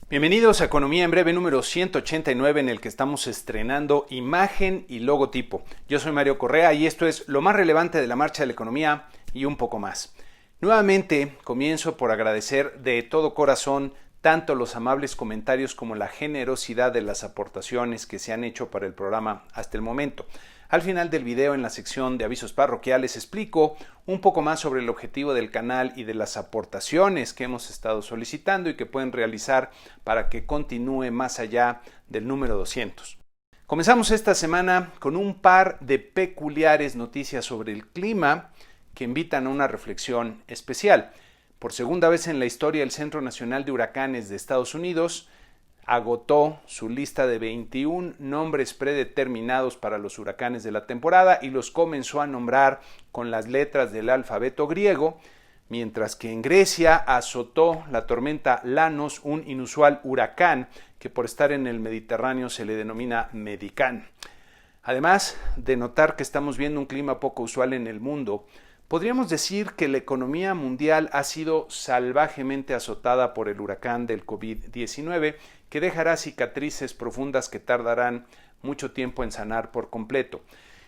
Bienvenidos a Economía en Breve número 189, en el que estamos estrenando imagen y logotipo. Yo soy Mario Correa y esto es lo más relevante de la marcha de la economía y un poco más. Nuevamente comienzo por agradecer de todo corazón tanto los amables comentarios como la generosidad de las aportaciones que se han hecho para el programa hasta el momento. Al final del video, en la sección de avisos parroquiales, explico un poco más sobre el objetivo del canal y de las aportaciones que hemos estado solicitando y que pueden realizar para que continúe más allá del número 200. Comenzamos esta semana con un par de peculiares noticias sobre el clima que invitan a una reflexión especial. Por segunda vez en la historia, el Centro Nacional de Huracanes de Estados Unidos agotó su lista de 21 nombres predeterminados para los huracanes de la temporada y los comenzó a nombrar con las letras del alfabeto griego, mientras que en Grecia azotó la tormenta Lanos, un inusual huracán que por estar en el Mediterráneo se le denomina Medicán. Además de notar que estamos viendo un clima poco usual en el mundo, podríamos decir que la economía mundial ha sido salvajemente azotada por el huracán del COVID-19, que dejará cicatrices profundas que tardarán mucho tiempo en sanar por completo.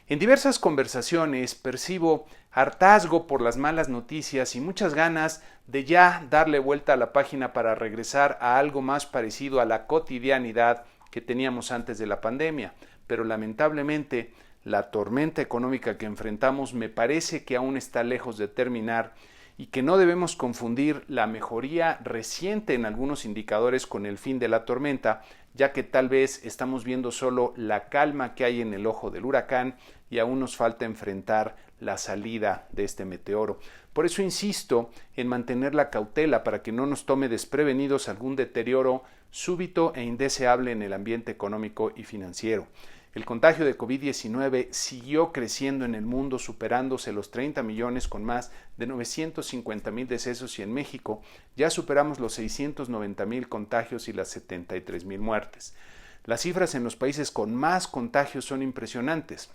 En diversas conversaciones percibo hartazgo por las malas noticias y muchas ganas de ya darle vuelta a la página para regresar a algo más parecido a la cotidianidad que teníamos antes de la pandemia, pero lamentablemente la tormenta económica que enfrentamos me parece que aún está lejos de terminar y que no debemos confundir la mejoría reciente en algunos indicadores con el fin de la tormenta, ya que tal vez estamos viendo solo la calma que hay en el ojo del huracán y aún nos falta enfrentar la salida de este meteoro. Por eso insisto en mantener la cautela para que no nos tome desprevenidos algún deterioro súbito e indeseable en el ambiente económico y financiero. El contagio de COVID-19 siguió creciendo en el mundo, superándose los 30 millones con más de 950,000 decesos, y en México ya superamos los 690,000 contagios y las 73,000 muertes. Las cifras en los países con más contagios son impresionantes,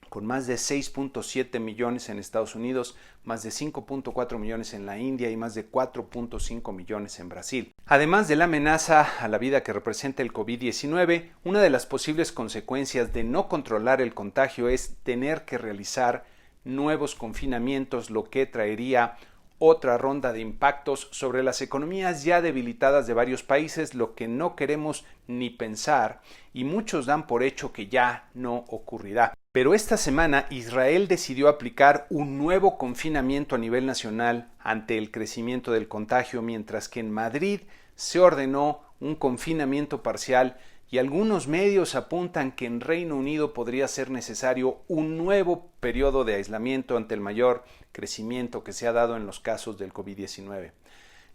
con más de 6.7 millones en Estados Unidos, más de 5.4 millones en la India y más de 4.5 millones en Brasil. Además de la amenaza a la vida que representa el COVID-19, una de las posibles consecuencias de no controlar el contagio es tener que realizar nuevos confinamientos, lo que traería otra ronda de impactos sobre las economías ya debilitadas de varios países, lo que no queremos ni pensar, y muchos dan por hecho que ya no ocurrirá. Pero esta semana Israel decidió aplicar un nuevo confinamiento a nivel nacional ante el crecimiento del contagio, mientras que en Madrid se ordenó un confinamiento parcial y algunos medios apuntan que en Reino Unido podría ser necesario un nuevo periodo de aislamiento ante el mayor crecimiento que se ha dado en los casos del COVID-19.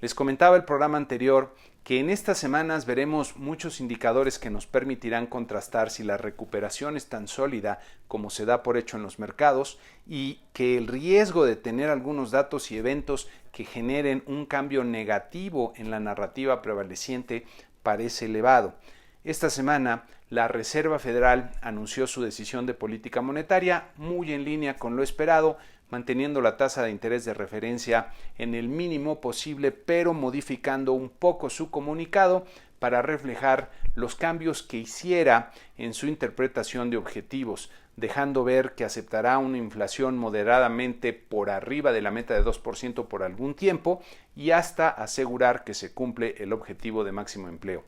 Les comentaba el programa anterior que en estas semanas veremos muchos indicadores que nos permitirán contrastar si la recuperación es tan sólida como se da por hecho en los mercados y que el riesgo de tener algunos datos y eventos que generen un cambio negativo en la narrativa prevaleciente parece elevado. Esta semana, la Reserva Federal anunció su decisión de política monetaria muy en línea con lo esperado, manteniendo la tasa de interés de referencia en el mínimo posible, pero modificando un poco su comunicado para reflejar los cambios que hiciera en su interpretación de objetivos, dejando ver que aceptará una inflación moderadamente por arriba de la meta de 2% por algún tiempo y hasta asegurar que se cumple el objetivo de máximo empleo.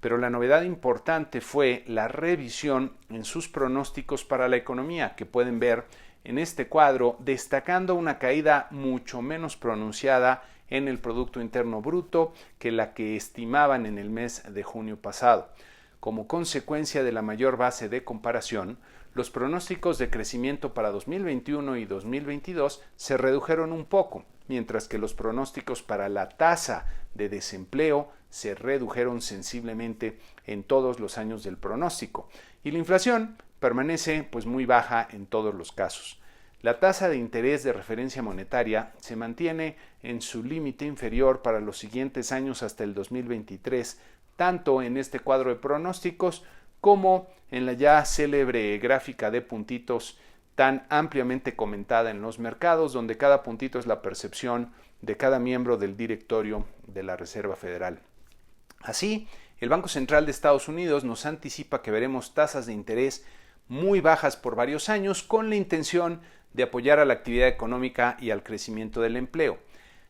Pero la novedad importante fue la revisión en sus pronósticos para la economía, que pueden ver en este cuadro, destacando una caída mucho menos pronunciada en el Producto Interno Bruto que la que estimaban en el mes de junio pasado. Como consecuencia de la mayor base de comparación, los pronósticos de crecimiento para 2021 y 2022 se redujeron un poco, mientras que los pronósticos para la tasa de desempleo se redujeron sensiblemente en todos los años del pronóstico, y la inflación permanece muy baja en todos los casos. La tasa de interés de referencia monetaria se mantiene en su límite inferior para los siguientes años hasta el 2023, tanto en este cuadro de pronósticos como en la ya célebre gráfica de puntitos tan ampliamente comentada en los mercados, donde cada puntito es la percepción de cada miembro del directorio de la Reserva Federal. Así, el Banco Central de Estados Unidos nos anticipa que veremos tasas de interés muy bajas por varios años con la intención de apoyar a la actividad económica y al crecimiento del empleo.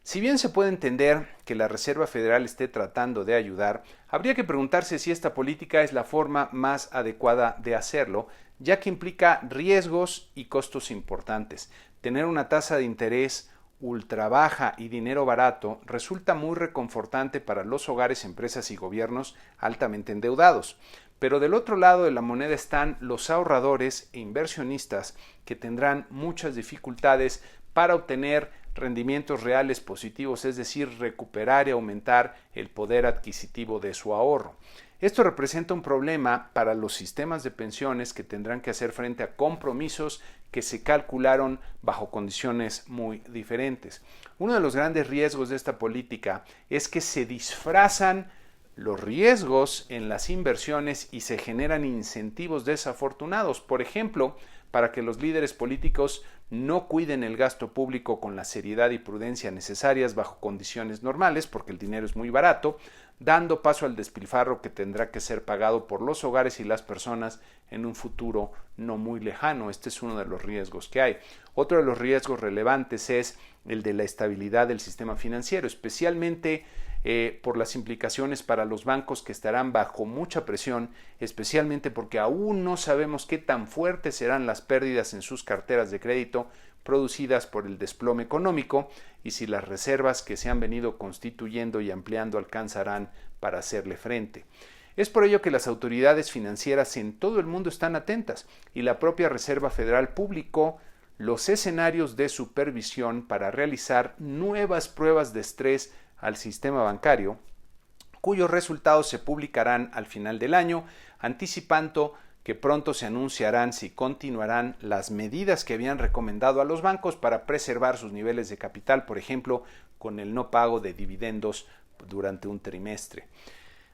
Si bien se puede entender que la Reserva Federal esté tratando de ayudar, habría que preguntarse si esta política es la forma más adecuada de hacerlo, ya que implica riesgos y costos importantes. Tener una tasa de interés ultra baja y dinero barato resulta muy reconfortante para los hogares, empresas y gobiernos altamente endeudados. Pero del otro lado de la moneda están los ahorradores e inversionistas que tendrán muchas dificultades para obtener rendimientos reales positivos, es decir, recuperar y aumentar el poder adquisitivo de su ahorro. Esto representa un problema para los sistemas de pensiones que tendrán que hacer frente a compromisos que se calcularon bajo condiciones muy diferentes. Uno de los grandes riesgos de esta política es que se disfrazan los riesgos en las inversiones y se generan incentivos desafortunados. Por ejemplo, para que los líderes políticos no cuiden el gasto público con la seriedad y prudencia necesarias bajo condiciones normales, porque el dinero es muy barato, dando paso al despilfarro que tendrá que ser pagado por los hogares y las personas en un futuro no muy lejano. Este es uno de los riesgos que hay. Otro de los riesgos relevantes es el de la estabilidad del sistema financiero, especialmente por las implicaciones para los bancos que estarán bajo mucha presión, especialmente porque aún no sabemos qué tan fuertes serán las pérdidas en sus carteras de crédito producidas por el desplome económico y si las reservas que se han venido constituyendo y ampliando alcanzarán para hacerle frente. Es por ello que las autoridades financieras en todo el mundo están atentas y la propia Reserva Federal publicó los escenarios de supervisión para realizar nuevas pruebas de estrés al sistema bancario, cuyos resultados se publicarán al final del año, anticipando que pronto se anunciarán si continuarán las medidas que habían recomendado a los bancos para preservar sus niveles de capital, por ejemplo, con el no pago de dividendos durante un trimestre.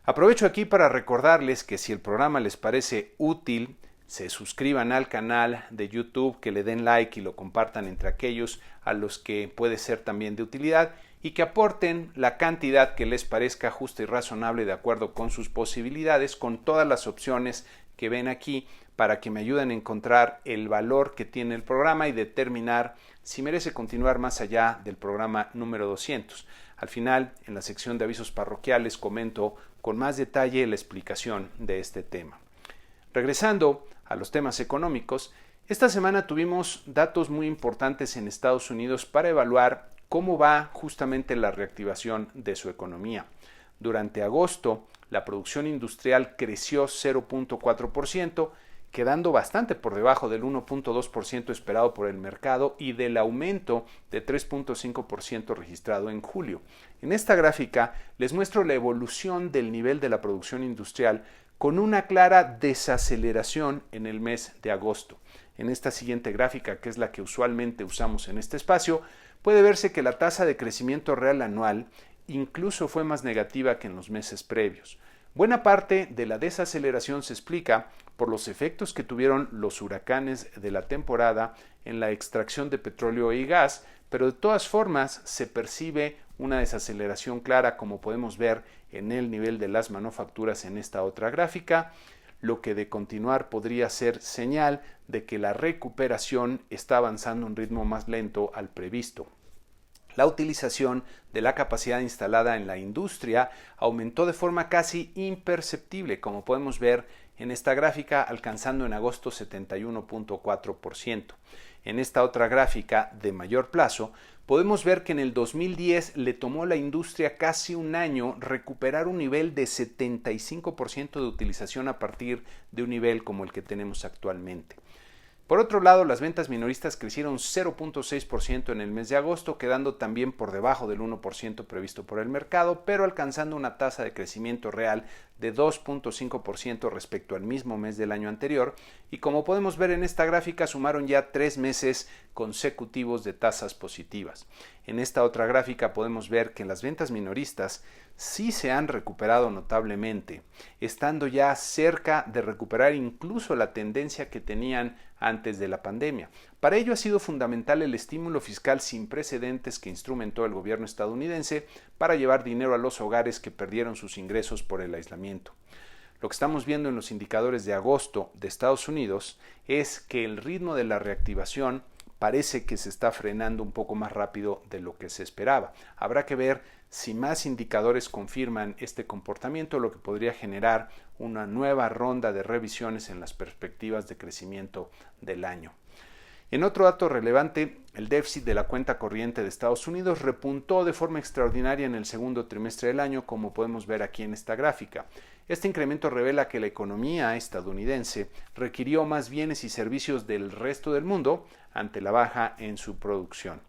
Aprovecho aquí para recordarles que si el programa les parece útil, se suscriban al canal de YouTube, que le den like y lo compartan entre aquellos a los que puede ser también de utilidad y que aporten la cantidad que les parezca justa y razonable de acuerdo con sus posibilidades, con todas las opciones que ven aquí para que me ayuden a encontrar el valor que tiene el programa y determinar si merece continuar más allá del programa número 200. Al final, en la sección de avisos parroquiales, comento con más detalle la explicación de este tema. Regresando a los temas económicos, esta semana tuvimos datos muy importantes en Estados Unidos para evaluar cómo va justamente la reactivación de su economía. Durante agosto, la producción industrial creció 0.4%, quedando bastante por debajo del 1.2% esperado por el mercado y del aumento de 3.5% registrado en julio. En esta gráfica les muestro la evolución del nivel de la producción industrial con una clara desaceleración en el mes de agosto. En esta siguiente gráfica, que es la que usualmente usamos en este espacio, puede verse que la tasa de crecimiento real anual incluso fue más negativa que en los meses previos. Buena parte de la desaceleración se explica por los efectos que tuvieron los huracanes de la temporada en la extracción de petróleo y gas, pero de todas formas se percibe una desaceleración clara, como podemos ver en el nivel de las manufacturas en esta otra gráfica, lo que de continuar podría ser señal de que la recuperación está avanzando a un ritmo más lento al previsto. La utilización de la capacidad instalada en la industria aumentó de forma casi imperceptible, como podemos ver en esta gráfica, alcanzando en agosto 71.4%. En esta otra gráfica de mayor plazo, podemos ver que en el 2010 le tomó a la industria casi un año recuperar un nivel de 75% de utilización a partir de un nivel como el que tenemos actualmente. Por otro lado, las ventas minoristas crecieron 0.6% en el mes de agosto, quedando también por debajo del 1% previsto por el mercado, pero alcanzando una tasa de crecimiento real de 2.5% respecto al mismo mes del año anterior, y como podemos ver en esta gráfica, sumaron ya 3 meses consecutivos de tasas positivas. En esta otra gráfica podemos ver que las ventas minoristas sí se han recuperado notablemente, estando ya cerca de recuperar incluso la tendencia que tenían antes de la pandemia. Para ello ha sido fundamental el estímulo fiscal sin precedentes que instrumentó el gobierno estadounidense para llevar dinero a los hogares que perdieron sus ingresos por el aislamiento. Lo que estamos viendo en los indicadores de agosto de Estados Unidos es que el ritmo de la reactivación parece que se está frenando un poco más rápido de lo que se esperaba. Habrá que ver si más indicadores confirman este comportamiento, lo que podría generar una nueva ronda de revisiones en las perspectivas de crecimiento del año. En otro dato relevante, el déficit de la cuenta corriente de Estados Unidos repuntó de forma extraordinaria en el segundo trimestre del año, como podemos ver aquí en esta gráfica. Este incremento revela que la economía estadounidense requirió más bienes y servicios del resto del mundo ante la baja en su producción.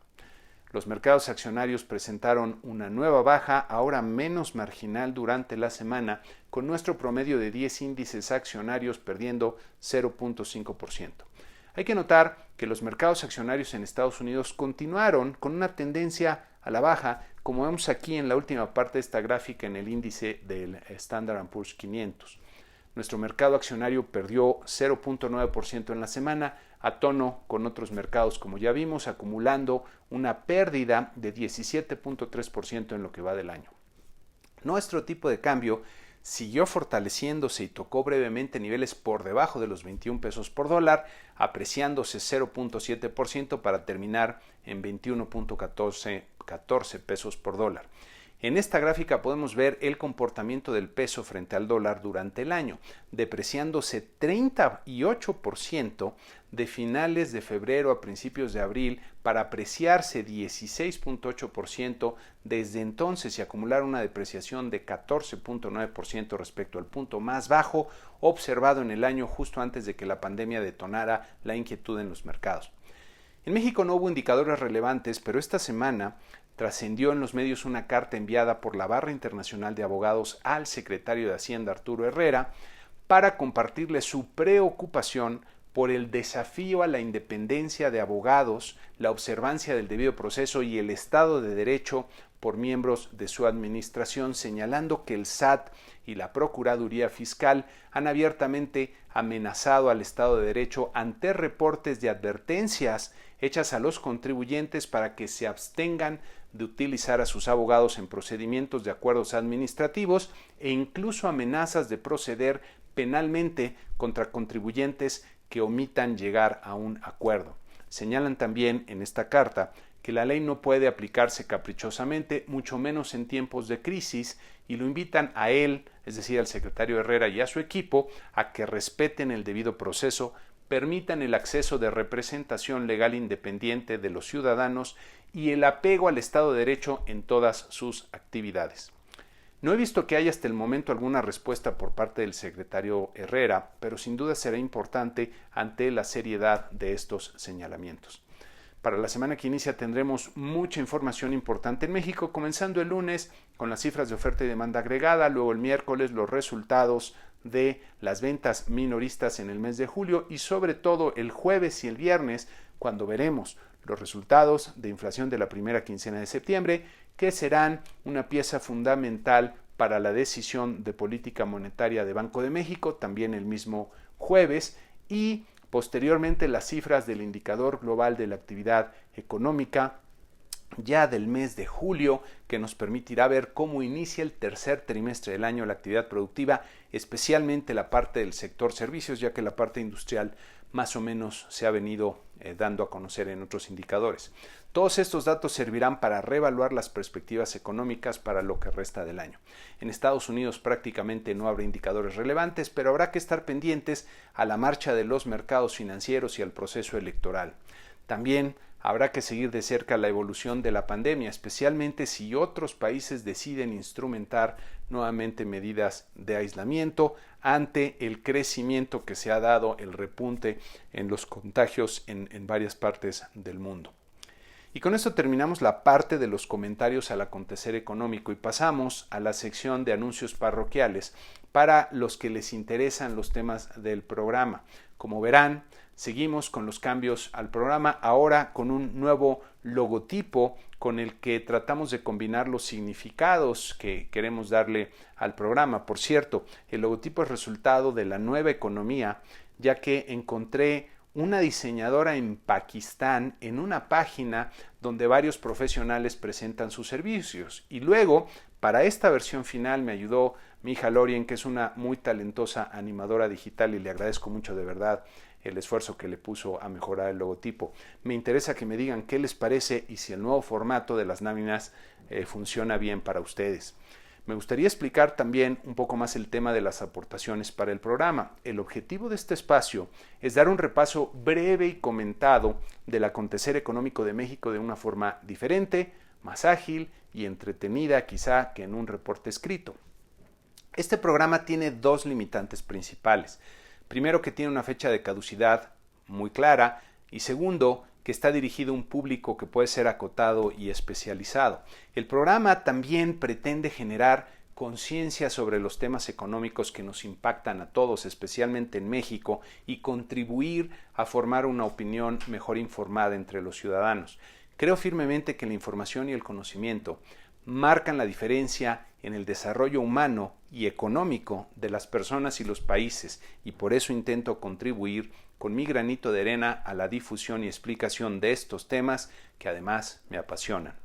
Los mercados accionarios presentaron una nueva baja, ahora menos marginal durante la semana, con nuestro promedio de 10 índices accionarios perdiendo 0.5%. Hay que notar que los mercados accionarios en Estados Unidos continuaron con una tendencia a la baja, como vemos aquí en la última parte de esta gráfica en el índice del Standard & Poor's 500. Nuestro mercado accionario perdió 0.9% en la semana, a tono con otros mercados, como ya vimos, acumulando una pérdida de 17.3% en lo que va del año. Nuestro tipo de cambio siguió fortaleciéndose y tocó brevemente niveles por debajo de los 21 pesos por dólar, apreciándose 0.7% para terminar en 21.14 pesos por dólar. En esta gráfica podemos ver el comportamiento del peso frente al dólar durante el año, depreciándose 38% de finales de febrero a principios de abril para apreciarse 16.8% desde entonces y acumular una depreciación de 14.9% respecto al punto más bajo observado en el año justo antes de que la pandemia detonara la inquietud en los mercados. En México no hubo indicadores relevantes, pero esta semana trascendió en los medios una carta enviada por la Barra Internacional de Abogados al secretario de Hacienda Arturo Herrera para compartirle su preocupación por el desafío a la independencia de abogados, la observancia del debido proceso y el Estado de Derecho por miembros de su administración, señalando que el SAT y la Procuraduría Fiscal han abiertamente amenazado al Estado de Derecho ante reportes de advertencias hechas a los contribuyentes para que se abstengan de utilizar a sus abogados en procedimientos de acuerdos administrativos e incluso amenazas de proceder penalmente contra contribuyentes que omitan llegar a un acuerdo. Señalan también en esta carta que la ley no puede aplicarse caprichosamente, mucho menos en tiempos de crisis, y lo invitan a él, es decir, al secretario Herrera y a su equipo, a que respeten el debido proceso, permitan el acceso de representación legal independiente de los ciudadanos y el apego al Estado de Derecho en todas sus actividades. No he visto que haya hasta el momento alguna respuesta por parte del secretario Herrera, pero sin duda será importante ante la seriedad de estos señalamientos. Para la semana que inicia tendremos mucha información importante en México, comenzando el lunes con las cifras de oferta y demanda agregada, luego el miércoles los resultados de las ventas minoristas en el mes de julio y sobre todo el jueves y el viernes cuando veremos los resultados de inflación de la primera quincena de septiembre, que serán una pieza fundamental para la decisión de política monetaria de Banco de México, también el mismo jueves, y posteriormente las cifras del indicador global de la actividad económica ya del mes de julio, que nos permitirá ver cómo inicia el tercer trimestre del año la actividad productiva, especialmente la parte del sector servicios, ya que la parte industrial más o menos se ha venido dando a conocer en otros indicadores. Todos estos datos servirán para reevaluar las perspectivas económicas para lo que resta del año. En Estados Unidos prácticamente no habrá indicadores relevantes, pero habrá que estar pendientes a la marcha de los mercados financieros y al proceso electoral. También habrá que seguir de cerca la evolución de la pandemia, especialmente si otros países deciden instrumentar nuevamente medidas de aislamiento ante el crecimiento que se ha dado, el repunte en los contagios en varias partes del mundo. Y con esto terminamos la parte de los comentarios al acontecer económico y pasamos a la sección de anuncios parroquiales para los que les interesan los temas del programa. Como verán, seguimos con los cambios al programa, ahora con un nuevo logotipo con el que tratamos de combinar los significados que queremos darle al programa. Por cierto, el logotipo es resultado de la nueva economía, ya que encontré una diseñadora en Pakistán en una página donde varios profesionales presentan sus servicios. Y luego, para esta versión final, me ayudó mi hija Lorien, que es una muy talentosa animadora digital y le agradezco mucho de verdad el esfuerzo que le puso a mejorar el logotipo. Me interesa que me digan qué les parece y si el nuevo formato de las láminas funciona bien para ustedes. Me gustaría explicar también un poco más el tema de las aportaciones para el programa. El objetivo de este espacio es dar un repaso breve y comentado del acontecer económico de México de una forma diferente, más ágil y entretenida quizá que en un reporte escrito. Este programa tiene dos limitantes principales. Primero, que tiene una fecha de caducidad muy clara y segundo, que está dirigido a un público que puede ser acotado y especializado. El programa también pretende generar conciencia sobre los temas económicos que nos impactan a todos, especialmente en México, y contribuir a formar una opinión mejor informada entre los ciudadanos. Creo firmemente que la información y el conocimiento marcan la diferencia en el desarrollo humano y económico de las personas y los países, y por eso intento contribuir con mi granito de arena a la difusión y explicación de estos temas que además me apasionan.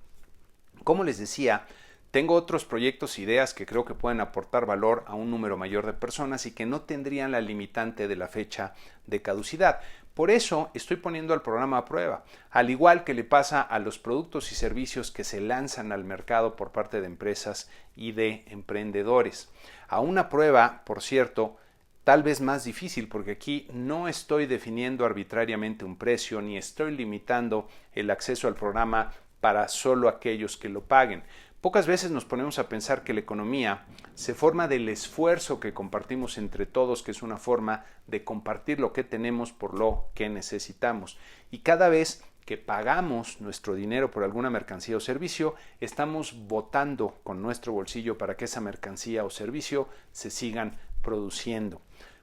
Como les decía, tengo otros proyectos e ideas que creo que pueden aportar valor a un número mayor de personas y que no tendrían la limitante de la fecha de caducidad. Por eso estoy poniendo el programa a prueba, al igual que le pasa a los productos y servicios que se lanzan al mercado por parte de empresas y de emprendedores. A una prueba, por cierto, tal vez más difícil, porque aquí no estoy definiendo arbitrariamente un precio ni estoy limitando el acceso al programa para solo aquellos que lo paguen. Pocas veces nos ponemos a pensar que la economía se forma del esfuerzo que compartimos entre todos, que es una forma de compartir lo que tenemos por lo que necesitamos. Y cada vez que pagamos nuestro dinero por alguna mercancía o servicio, estamos votando con nuestro bolsillo para que esa mercancía o servicio se sigan produciendo.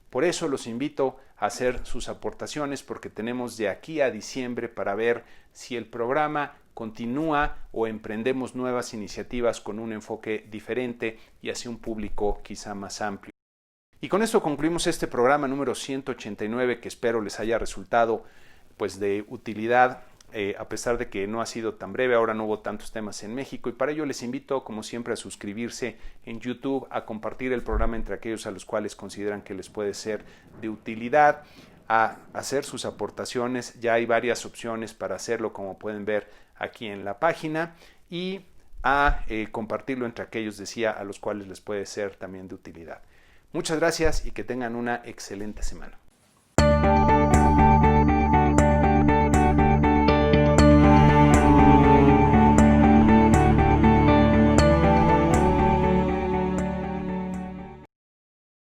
Por eso los invito a hacer sus aportaciones, porque tenemos de aquí a diciembre para ver si el programa continúa o emprendemos nuevas iniciativas con un enfoque diferente y hacia un público quizá más amplio. Y con esto concluimos este programa número 189, que espero les haya resultado pues de utilidad, a pesar de que no ha sido tan breve. Ahora no hubo tantos temas en México, y para ello les invito como siempre a suscribirse en YouTube, a compartir el programa entre aquellos a los cuales consideran que les puede ser de utilidad, a hacer sus aportaciones. Ya hay varias opciones para hacerlo, como pueden ver aquí en la página, y a compartirlo entre aquellos, decía, a los cuales les puede ser también de utilidad. Muchas gracias y que tengan una excelente semana.